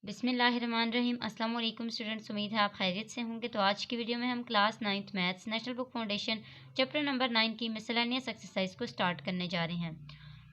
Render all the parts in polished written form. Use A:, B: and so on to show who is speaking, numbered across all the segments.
A: बिस्मिल्लाहिर्रहमानिर्रहीम। अस्सलाम वालेकुम स्टूडेंट्स, उम्मीद है आप खैरियत से होंगे। तो आज की वीडियो में हम class 9th maths national book foundation chapter number 9 की मिसलेनियस एक्सरसाइज को स्टार्ट करने जा रहे हैं।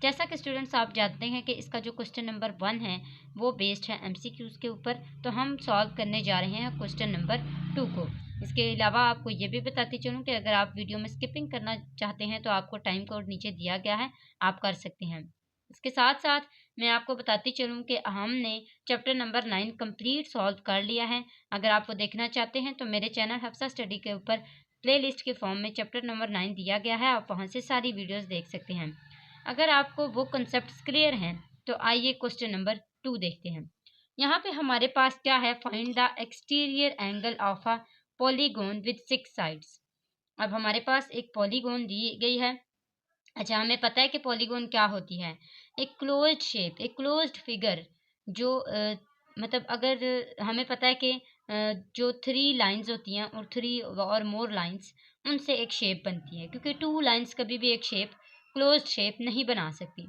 A: जैसा कि स्टूडेंट्स आप जानते हैं कि इसका जो क्वेश्चन नंबर 1 है वो बेस्ड है MCQs के ऊपर, तो हम सॉल्व करने जा रहे हैं क्वेश्चन नंबर 2 को। इसके अलावा आपको ये भी बताती चलूँ कि अगर आप वीडियो में स्किपिंग करना चाहते हैं तो आपको टाइम कोड नीचे दिया गया है, आप कर सकते हैं। इसके साथ साथ मैं आपको बताती चलूँ कि हमने चैप्टर नंबर 9 कंप्लीट सॉल्व कर लिया है। अगर आप वो देखना चाहते हैं तो मेरे चैनल हफ्सा स्टडी के ऊपर प्लेलिस्ट के फॉर्म में चैप्टर नंबर 9 दिया गया है, आप वहां से सारी वीडियोस देख सकते हैं। अगर आपको वो कंसेप्ट क्लियर हैं तो आइए क्वेश्चन नंबर 2 देखते हैं। यहाँ पे हमारे पास क्या है, find the exterior angle of a polygon with 6 sides. अब हमारे पास एक पॉलीगोन दी गई है। अच्छा, हमें पता है कि पॉलीगोन क्या होती है, एक क्लोज्ड शेप, एक क्लोज्ड फिगर जो मतलब अगर हमें पता है कि जो 3 लाइंस होती हैं और 3 और मोर लाइंस, उनसे एक शेप बनती है, क्योंकि 2 लाइंस कभी भी एक शेप क्लोज्ड शेप नहीं बना सकती।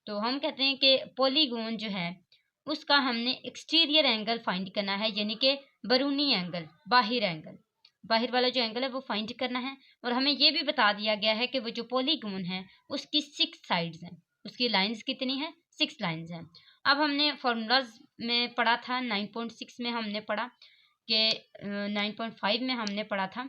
A: तो हम कहते हैं कि पॉलीगोन जो है उसका हमने एक्सटीरियर एंगल फाइंड करना है, यानी कि बरूनी एंगल, बाहिर एंगल, बाहर वाला जो एंगल है वो फाइंड करना है। और हमें ये भी बता दिया गया है कि वो जो पॉलीगोन है उसकी 6 साइड्स हैं, उसकी लाइंस कितनी हैं, 6 लाइंस हैं। अब हमने फार्मूलाज में पढ़ा था, 9.6 में हमने पढ़ा कि 9.5 में हमने पढ़ा था,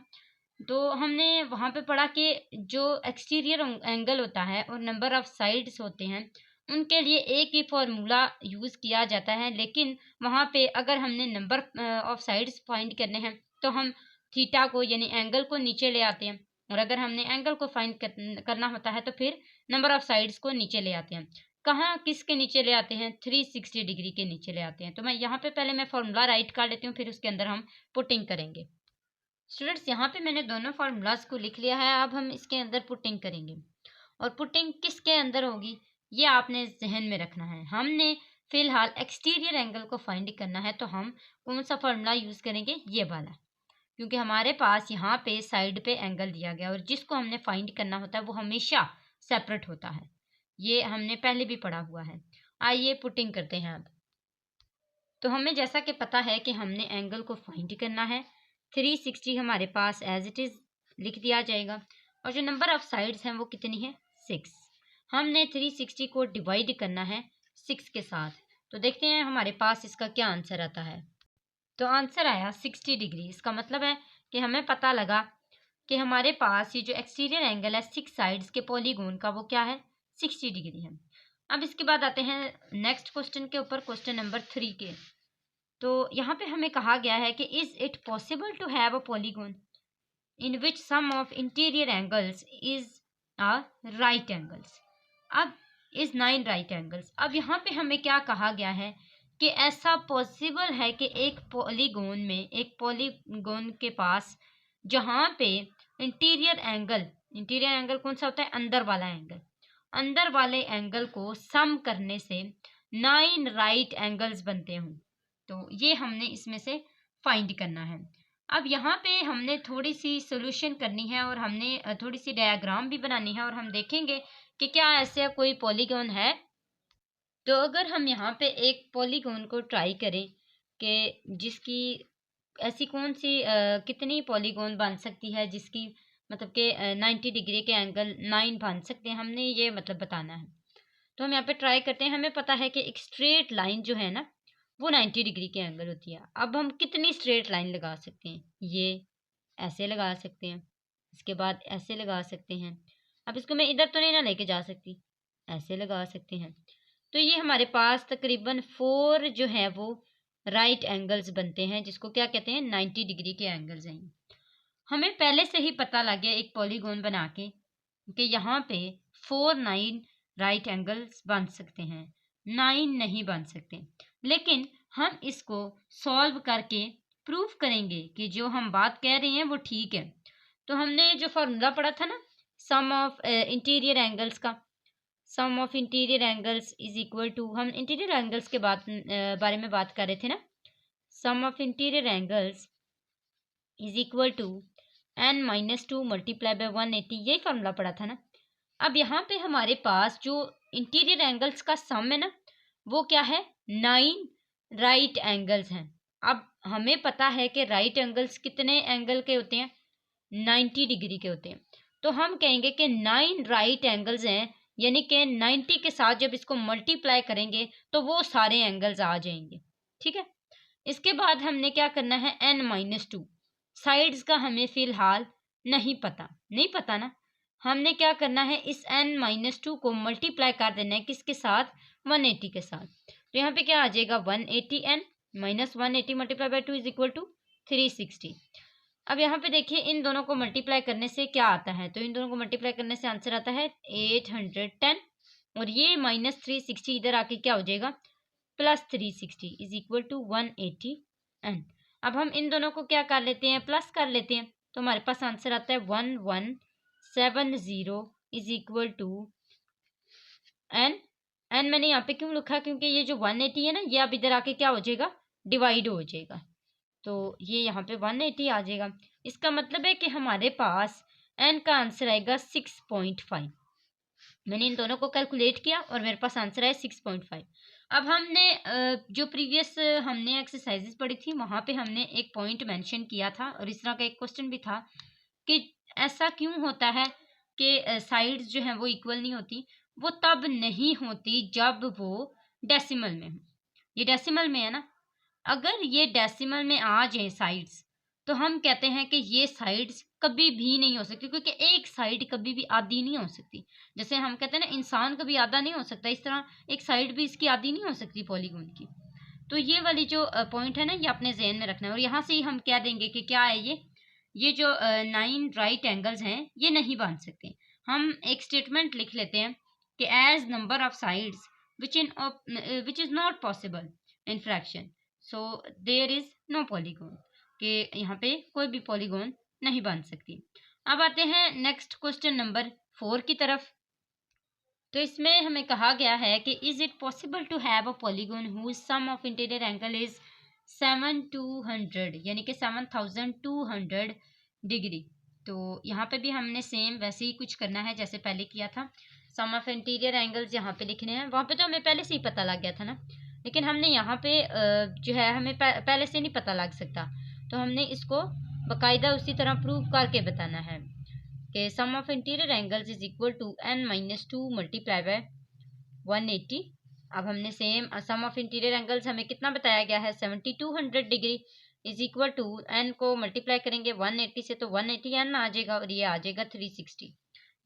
A: तो हमने वहाँ पे पढ़ा कि जो एक्सटीरियर एंगल होता है और नंबर ऑफ साइड्स होते हैं उनके लिए एक ही फार्मूला यूज़ किया जाता है, लेकिन वहाँ पे अगर हमने नंबर ऑफ साइड्स फाइंड करने हैं तो हम थीटा को यानी एंगल को नीचे ले आते हैं, और अगर हमने एंगल को फाइंड करना होता है तो फिर नंबर ऑफ साइड्स को नीचे ले आते हैं। कहाँ किसके नीचे ले आते हैं, 360 डिग्री के नीचे ले आते हैं। तो मैं यहाँ पे पहले मैं फार्मूला राइट कर लेती हूँ, फिर उसके अंदर हम पुटिंग करेंगे। स्टूडेंट्स, यहाँ पे मैंने दोनों फार्मूलाज को लिख लिया है, अब हम इसके अंदर पुटिंग करेंगे। और पुटिंग किसके अंदर होगी ये आपने जहन में रखना है। हमने फिलहाल एक्सटीरियर एंगल को फाइंड करना है, तो हम कौन सा फार्मूला यूज़ करेंगे, ये वाला, क्योंकि हमारे पास यहाँ पे साइड पे एंगल दिया गया और जिसको हमने फाइंड करना होता है वो हमेशा सेपरेट होता है, ये हमने पहले भी पढ़ा हुआ है। आइए पुटिंग करते हैं अब। तो हमें जैसा कि पता है कि हमने एंगल को फाइंड करना है, 360 हमारे पास एज इट इज़ लिख दिया जाएगा, और जो नंबर ऑफ साइड्स हैं वो कितनी है, 6। हमने 360 को डिवाइड करना है 6 के साथ, तो देखते हैं हमारे पास इसका क्या आंसर आता है। तो आंसर आया 60 डिग्री। इसका मतलब है कि हमें पता लगा कि हमारे पास ये जो एक्सटीरियर एंगल है 6 साइड्स के पॉलीगोन का वो क्या है, 60 डिग्री है। अब इसके बाद आते हैं नेक्स्ट क्वेश्चन के ऊपर, क्वेश्चन नंबर 3 के। तो यहाँ पे हमें कहा गया है कि is it possible to have a polygon in which sum of interior angles is a right angles. अब इज 9 राइट एंगल्स। अब यहाँ पे हमें क्या कहा गया है कि ऐसा पॉसिबल है कि एक पॉलीगोन में, एक पॉलीगोन के पास जहाँ पे इंटीरियर एंगल कौन सा होता है, अंदर वाला एंगल, अंदर वाले एंगल को सम करने से 9 राइट एंगल्स बनते हों। तो ये हमने इसमें से फाइंड करना है। अब यहाँ पे हमने थोड़ी सी सोल्यूशन करनी है और हमने थोड़ी सी डायग्राम भी बनानी है, और हम देखेंगे कि क्या ऐसे कोई पॉलीगोन है। तो अगर हम यहाँ पे एक पॉलीगोन को ट्राई करें कि जिसकी ऐसी कौन सी कितनी पॉलीगोन बन सकती है जिसकी मतलब कि 90 डिग्री के एंगल 9 बन सकते हैं, हमने ये मतलब बताना है। तो हम यहाँ पे ट्राई करते हैं। हमें पता है कि एक स्ट्रेट लाइन जो है ना वो 90 डिग्री के एंगल होती है। अब हम कितनी स्ट्रेट लाइन लगा सकते हैं, ये ऐसे लगा सकते हैं, इसके बाद ऐसे लगा सकते हैं। अब इसको मैं इधर तो नहीं ना लेके जा सकती, ऐसे लगा सकते हैं। तो ये हमारे पास तकरीबन 4 जो है वो राइट एंगल्स बनते हैं, जिसको क्या कहते हैं, 90 डिग्री के एंगल्स हैं। हमें पहले से ही पता लग गया एक पॉलीगोन बना के कि यहाँ पे 4 9 राइट एंगल्स बन सकते हैं, 9 नहीं बन सकते। लेकिन हम इसको सॉल्व करके प्रूफ करेंगे कि जो हम बात कह रहे हैं वो ठीक है। तो हमने जो फॉर्मूला पढ़ा था ना, सम ऑफ इंटीरियर एंगल्स का, sum of interior angles is equal to, हम इंटीरियर एंगल्स के बारे में बात कर रहे थे ना, sum of interior angles is equal to n-2 multiply by 180, यही फॉर्मूला पड़ा था ना। अब यहाँ पे हमारे पास जो इंटीरियर एंगल्स का सम है ना वो क्या है, 9 राइट एंगल्स हैं। अब हमें पता है कि राइट एंगल्स कितने एंगल के होते हैं, 90 डिग्री के होते हैं। तो हम कहेंगे कि 9 राइट एंगल्स हैं, यानी कि 90 के साथ जब इसको मल्टीप्लाई करेंगे तो वो सारे एंगल्स आ जाएंगे। ठीक है, इसके बाद हमने क्या करना है, n-2 साइड्स का हमें फिलहाल नहीं पता ना। हमने क्या करना है, इस n-2 को मल्टीप्लाई कर देना है किसके साथ, 180 के साथ। तो यहाँ पे क्या आ जाएगा, 180n minus 180 multiply by 2 is equal to 360। अब यहाँ पे देखिए इन दोनों को मल्टीप्लाई करने से क्या आता है, तो इन दोनों को मल्टीप्लाई करने से आंसर आता है 810, और ये माइनस 360 इधर आके क्या हो जाएगा, plus 360 is equal to 180n। अब हम इन दोनों को क्या कर लेते हैं, प्लस कर लेते हैं, तो हमारे पास आंसर आता है 1170 इज इक्वल टू n मैंने यहाँ पे क्यों लिखा, क्योंकि ये जो 180 है ना, ये अब इधर आके क्या हो जाएगा, डिवाइड हो जाएगा, तो ये यहाँ पे 180 आ जाएगा। इसका मतलब है कि हमारे पास n का आंसर आएगा 6.5। मैंने इन दोनों को कैलकुलेट किया और मेरे पास आंसर आया 6.5। अब हमने जो प्रीवियस हमने एक्सरसाइजेस पढ़ी थी वहाँ पे हमने एक पॉइंट मेंशन किया था, और इस तरह का एक क्वेश्चन भी था कि ऐसा क्यों होता है कि साइड्स जो हैं वो इक्वल नहीं होती। वो तब नहीं होती जब वो डेसिमल में हो। ये डेसिमल में है ना, अगर ये डेसिमल में आ जाए साइड्स, तो हम कहते हैं कि ये साइड्स कभी भी नहीं हो सकती, क्योंकि एक साइड कभी भी आधी नहीं हो सकती। जैसे हम कहते हैं ना, इंसान कभी आधा नहीं हो सकता, इस तरह एक साइड भी इसकी आधी नहीं हो सकती पॉलीगॉन की। तो ये वाली जो पॉइंट है ना, ये अपने जहन में रखना है। और यहाँ से ही हम कह देंगे कि क्या है, ये जो 9 राइट एंगल्स हैं ये नहीं बन सकते। हम एक स्टेटमेंट लिख लेते हैं कि as number of sides which is not possible in fraction, so there is no polygon, कि यहाँ पे कोई भी पॉलीगॉन नहीं बन सकती। अब आते हैं नेक्स्ट क्वेश्चन नंबर 4 की तरफ। तो इसमें हमें कहा गया है कि is it possible to have a polygon whose sum of interior angle is 7200, यानी कि 7200 डिग्री। तो यहाँ पे भी हमने सेम वैसे ही कुछ करना है जैसे पहले किया था। सम ऑफ इंटीरियर एंगल्स यहाँ पे लिखने हैं, वहाँ पे तो हमें पहले से ही पता लग गया था ना, लेकिन हमने यहाँ पे जो है हमें पहले से नहीं पता लग सकता, तो हमने इसको बाकायदा उसी तरह प्रूव करके बताना है कि sum of interior angles is equal to n-2 multiply by 180। अब हमने same sum of interior angles हमें कितना बताया गया है, 7200 degree is equal to n को मल्टीप्लाई करेंगे 180 से, तो 180n आ जाएगा, और ये आ जाएगा 360।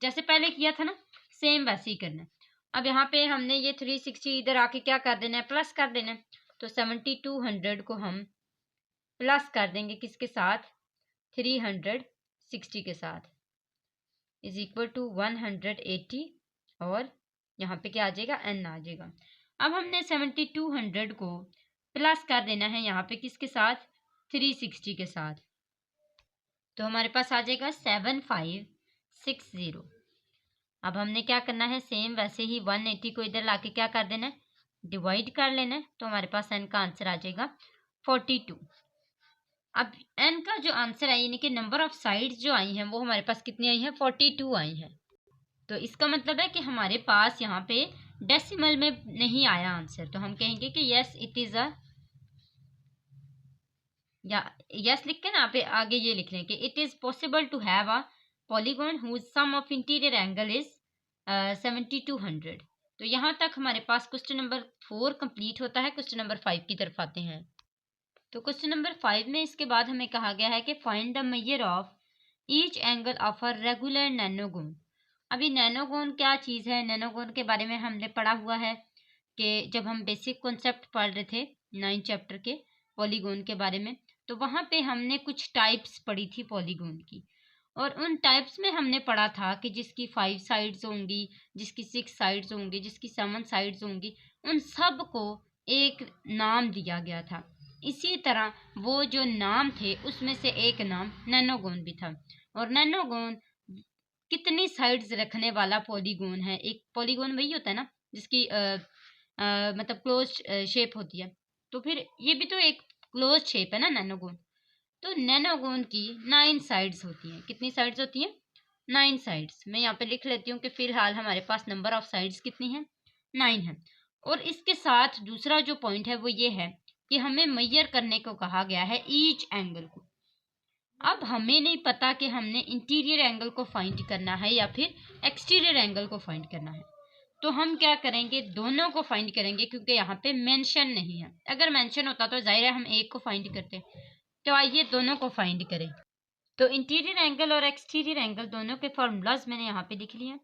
A: जैसे पहले किया था ना, सेम वैसे ही करना है। अब यहाँ पे हमने ये 360 इधर आके क्या कर देना है, प्लस कर देना है। तो 7200 को हम प्लस कर देंगे किसके साथ, 360 के साथ, इज इक्वल टू 180, और यहाँ पे क्या आ जाएगा, n आ जाएगा। अब हमने 7200 को प्लस कर देना है यहाँ पे किसके साथ, 360 के साथ, तो हमारे पास आ जाएगा 7560। अब हमने क्या करना है, सेम वैसे ही 180 को इधर लाके क्या कर देना है, डिवाइड कर लेना है, तो हमारे पास n का आंसर आ जाएगा 42। अब n का जो आंसर है, यानी कि नंबर ऑफ साइड्स जो आई हैं वो हमारे पास कितनी आई हैं, 42 आई हैं। तो इसका मतलब है कि हमारे पास यहाँ पे डेसिमल में नहीं आया आंसर, तो हम कहेंगे कि यस इट इज अ, या यस लिख के ना पे आगे ये लिख लें कि it is possible to have a polygon whose sum of interior angle is 7200। तो यहाँ तक हमारे पास क्वेश्चन नंबर 4 कंप्लीट होता है। क्वेश्चन नंबर 5 की तरफ आते हैं। तो क्वेश्चन नंबर 5 में इसके बाद हमें कहा गया है कि find the measure of each angle of a regular nonagon. अभी नैनोगोन क्या चीज़ है, नैनोगोन के बारे में हमने पढ़ा हुआ है कि जब हम बेसिक कॉन्सेप्ट पढ़ रहे थे 9 चैप्टर के पॉलीगोन के बारे में, तो वहाँ पे हमने कुछ टाइप्स पढ़ी थी पॉलीगोन की, और उन टाइप्स में हमने पढ़ा था कि जिसकी 5 साइड्स होंगी, जिसकी 6 साइड्स होंगी, जिसकी 7 साइड्स होंगी, उन सब को एक नाम दिया गया था। इसी तरह वो जो नाम थे उसमें से एक नाम नैनोगोन भी था। और नैनोगोन कितनी साइड्स रखने वाला पॉलीगोन है। एक पॉलीगोन वही होता है ना जिसकी मतलब क्लोज शेप होती है, तो फिर ये भी तो एक क्लोज शेप है ना नैनोगोन। तो नैनोगोन की 9 साइड्स होती हैं। कितनी साइड्स होती हैं, 9 साइड्स। मैं यहाँ पे लिख लेती हूँ कि फिलहाल हमारे पास नंबर ऑफ साइड्स कितनी है, 9 है। और इसके साथ दूसरा जो पॉइंट है वो ये है कि हमें मेजर करने को कहा गया है ईच एंगल को। अब हमें नहीं पता कि हमने इंटीरियर एंगल को फाइंड करना है या फिर एक्सटीरियर एंगल को फाइंड करना है, तो हम क्या करेंगे, दोनों को फाइंड करेंगे, क्योंकि यहाँ पे मेंशन नहीं है। अगर मेंशन होता तो जाहिर है हम एक को फाइंड करते। तो आइए दोनों को फाइंड करें। तो इंटीरियर एंगल और एक्सटीरियर एंगल दोनों के फॉर्मूलाज मैंने यहाँ पे लिख लिए।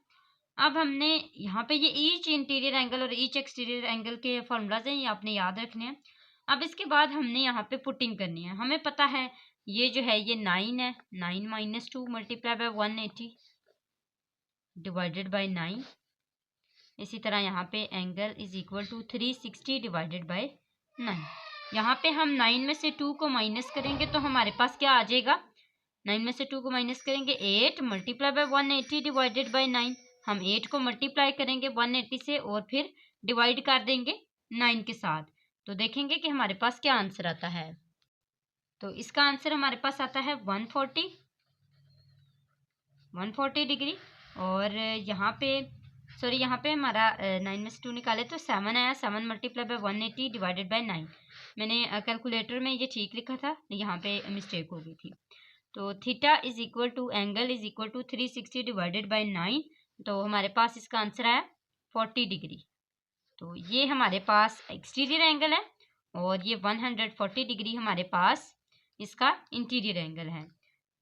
A: अब हमने यहाँ पे ये ईच इंटीरियर एंगल और ईच एक्सटीरियर एंगल के फॉर्मूलाज हैं, ये आपने याद रखने हैं। अब इसके बाद हमने यहाँ पे पुटिंग करनी है। हमें पता है ये जो है ये 9 है, 9 minus 2 multiply by 180 divided by 9। इसी तरह यहाँ पे angle is equal to 360 divided by 9। यहाँ पे हम 9 में से 2 को माइनस करेंगे तो हमारे पास क्या आ जाएगा, 9 में से 2 को माइनस करेंगे 8 मल्टीप्लाई बाय 180 डिवाइडेड बाय 9। हम 8 को मल्टीप्लाई करेंगे 180 से और फिर डिवाइड कर देंगे 9 के साथ, तो देखेंगे कि हमारे पास क्या आंसर आता है। तो इसका आंसर हमारे पास आता है 140 डिग्री। और यहाँ पे हमारा 9 में से 2 निकाले तो 7 आया, 7 मल्टीप्लाई बाय 180 डिवाइडेड बाय 9। मैंने कैलकुलेटर में ये ठीक लिखा था, यहाँ पे मिस्टेक हो गई थी। तो theta is equal to angle is equal to 360 divided by 9, तो हमारे पास इसका आंसर आया 40 डिग्री। तो ये हमारे पास एक्सटीरियर एंगल है और ये 140 डिग्री हमारे पास इसका इंटीरियर एंगल है।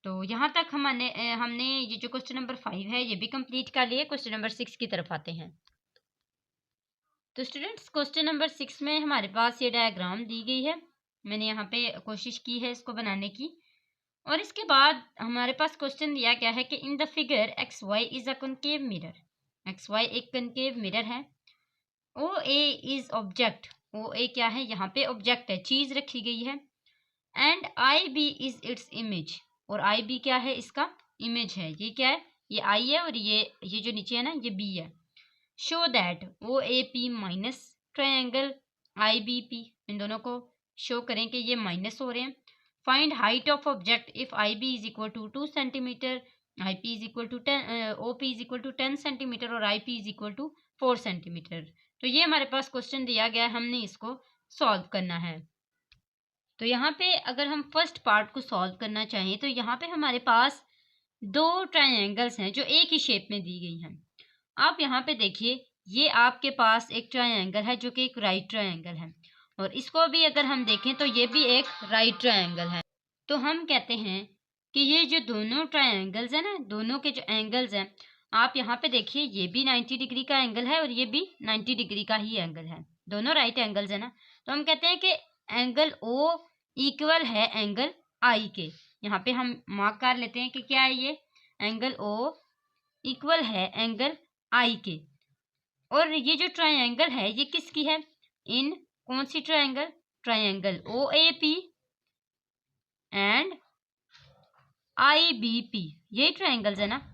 A: तो यहाँ तक हमने ये जो क्वेश्चन नंबर 5 है ये भी कंप्लीट कर लिया। क्वेश्चन नंबर 6 की तरफ आते हैं। तो स्टूडेंट्स क्वेश्चन नंबर 6 में हमारे पास ये डायग्राम दी गई है। मैंने यहाँ पे कोशिश की है इसको बनाने की। और इसके बाद हमारे पास क्वेश्चन दिया गया है कि in the figure X Y is a concave mirror. X Y एक कॉनकेव मिरर है। ओ ए इज ऑब्जेक्ट, ओ ए क्या है, यहाँ पे ऑब्जेक्ट है, चीज रखी गई है। And I B is its image, और आई बी क्या है, इसका इमेज है। ये क्या है, ये आई है और ये जो नीचे है ना ये बी है। Show that O A P minus triangle I B P, इन दोनों को शो करें कि ये माइनस हो रहे हैं। Find height of object if I B is equal to 2 centimetre, I P is equal to 10, O P is equal to 10 centimetre और I P is equal to 4 centimetre. तो ये हमारे पास क्वेश्चन दिया गया है, हमने इसको सॉल्व करना है। तो यहाँ पे अगर हम फर्स्ट पार्ट को सॉल्व करना चाहें तो यहाँ पे हमारे पास दो ट्रायंगल्स हैं जो एक ही शेप में दी गई हैं। आप यहाँ पे देखिए, ये आपके पास एक ट्रायंगल है जो कि एक राइट ट्रायंगल है, और इसको भी अगर हम देखें तो ये भी एक राइट ट्रायंगल है। तो हम कहते हैं कि ये जो दोनों ट्रायंगल्स हैं ना, दोनों के जो एंगल्स हैं, आप यहाँ पे देखिए ये भी 90 डिग्री का एंगल है और ये भी 90 डिग्री का ही एंगल है, दोनों राइट एंगल्स है ना। तो हम कहते हैं कि एंगल ओ इक्वल है एंगल आई के। यहाँ पे हम मार्क कर लेते हैं कि क्या है, ये एंगल ओ इक्वल है एंगल आई के। और ये जो ट्रायंगल है ये किसकी है, इन कौन सी triangle, triangle O A P and I B P, ये ट्रायंगल्स है ना।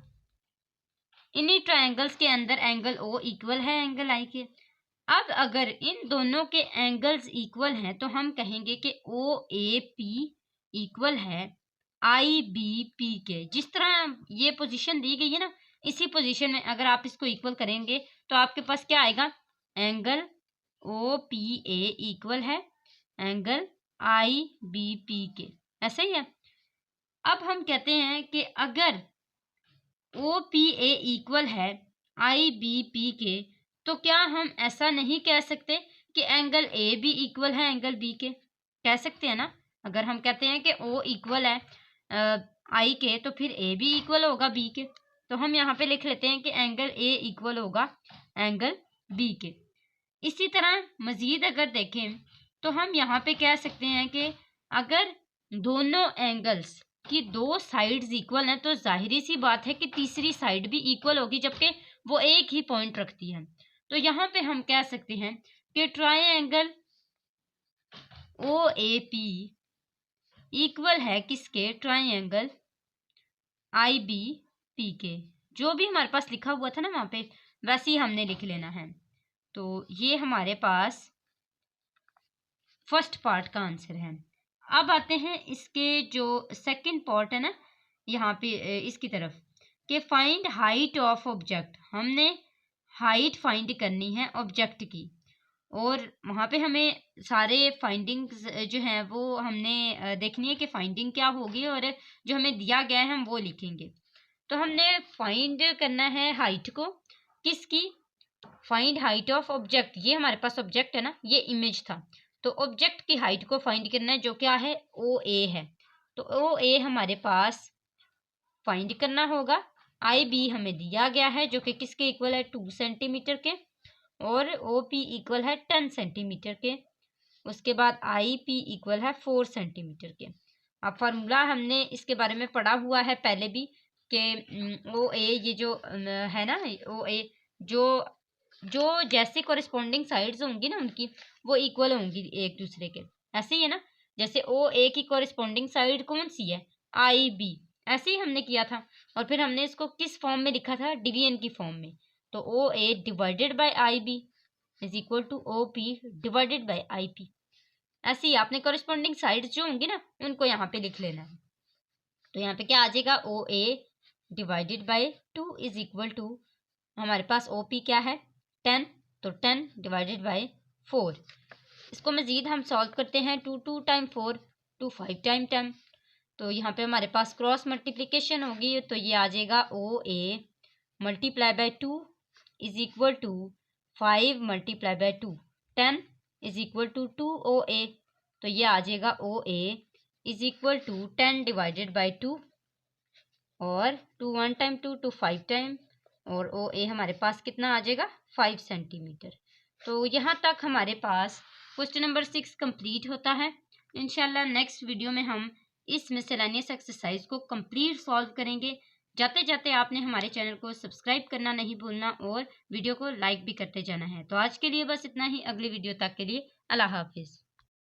A: इन्हीं ट्रायंगल्स के अंदर एंगल ओ इक्वल है एंगल आई के। अब अगर इन दोनों के एंगल्स इक्वल हैं तो हम कहेंगे कि ओ ए पी इक्वल है आई बी पी के। जिस तरह ये पोजीशन दी गई है ना, इसी पोजीशन में अगर आप इसको इक्वल करेंगे तो आपके पास क्या आएगा, angle O P A equal है एंगल आई बी पी के, ऐसे ही है। अब हम कहते हैं कि अगर ओ पी ए इक्वल है आई बी पी के, तो क्या हम ऐसा नहीं कह सकते कि एंगल ए भी इक्वल है एंगल बी के, कह सकते हैं ना। अगर हम कहते हैं कि ओ इक्वल है आई के, तो फिर ए भी इक्वल होगा बी के। तो हम यहाँ पे लिख लेते हैं कि एंगल ए इक्वल होगा एंगल बी के। इसी तरह मज़ीद अगर देखें तो हम यहाँ पे कह सकते हैं कि अगर दोनों एंगल्स की दो साइड्स इक्वल हैं तो जाहिर सी बात है कि तीसरी साइड भी इक्वल होगी, जबकि वो एक ही पॉइंट रखती है। तो यहाँ पे हम कह सकते हैं कि triangle O A P equal है किसके, ट्रायंगल आई बी पी के। जो भी हमारे पास लिखा हुआ था ना वहाँ पे, वैसे ही हमने लिख लेना है। तो ये हमारे पास फर्स्ट पार्ट का आंसर है। अब आते हैं इसके जो सेकंड पार्ट है ना, यहाँ पे इसकी तरफ, कि फाइंड हाइट ऑफ ऑब्जेक्ट। हमने हाइट फाइंड करनी है ऑब्जेक्ट की। और वहाँ पे हमें सारे फाइंडिंग्स जो हैं वो हमने देखनी है कि फाइंडिंग क्या होगी, और जो हमें दिया गया है हम वो लिखेंगे। तो हमने फाइंड करना है हाइट को, किसकी, फाइंड हाइट ऑफ ऑब्जेक्ट, ये हमारे पास ऑब्जेक्ट है ना, ये इमेज था, तो ऑब्जेक्ट की हाइट को फाइंड करना है जो क्या है, ओ ए है। तो ओ ए हमारे पास फाइंड करना होगा। आई बी हमें दिया गया है जो कि किसके इक्वल है, 2 सेंटीमीटर के, और ओ पी इक्वल है 10 सेंटीमीटर के। उसके बाद आई पी इक्वल है 4 सेंटीमीटर के। अब फार्मूला हमने इसके बारे में पढ़ा हुआ है पहले भी कि ओ ए, ये जो है ना ओ ए, जो जो जैसे कॉरेस्पॉन्डिंग साइड्स होंगी ना उनकी, वो इक्वल होंगी एक दूसरे के, ऐसे ही है ना। जैसे ओ ए की कॉरेस्पॉन्डिंग साइड कौन सी है, आई बी, ऐसे ही हमने किया था। और फिर हमने इसको किस फॉर्म में लिखा था, डिवीजन की फॉर्म में। तो O A divided by I B is equal to O P divided by I P. ऐसे ही आपने कॉरेस्पॉन्डिंग साइड्स जो होंगी ना उनको यहाँ पे लिख लेना है। तो यहाँ पे क्या आ जाएगा, O A divided by 2 is equal to, हमारे पास ओ पी क्या है 10, तो 10 डिवाइडेड बाई 4। इसको मज़ीद हम सॉल्व करते हैं, 2 टाइम 4 2 5 टाइम 10। तो यहाँ पे हमारे पास क्रॉस मल्टीप्लिकेशन होगी, तो ये आ जाएगा O A multiply by 2 is equal to 5 multiply by 2, 10 is equal to 2 O A. तो ये आ जाएगा O A is equal to 10 divided by 2, और 2 1 टाइम 2 2 5 टाइम, और ओ ए हमारे पास कितना आ जाएगा, 5 सेंटीमीटर। तो यहाँ तक हमारे पास क्वेश्चन नंबर 6 कंप्लीट होता है। इंशाल्लाह नेक्स्ट वीडियो में हम इस मिसलेनियस एक्सरसाइज को कंप्लीट सॉल्व करेंगे। जाते जाते आपने हमारे चैनल को सब्सक्राइब करना नहीं भूलना, और वीडियो को लाइक भी करते जाना है। तो आज के लिए बस इतना ही, अगली वीडियो तक के लिए अल्लाह हाफिज़।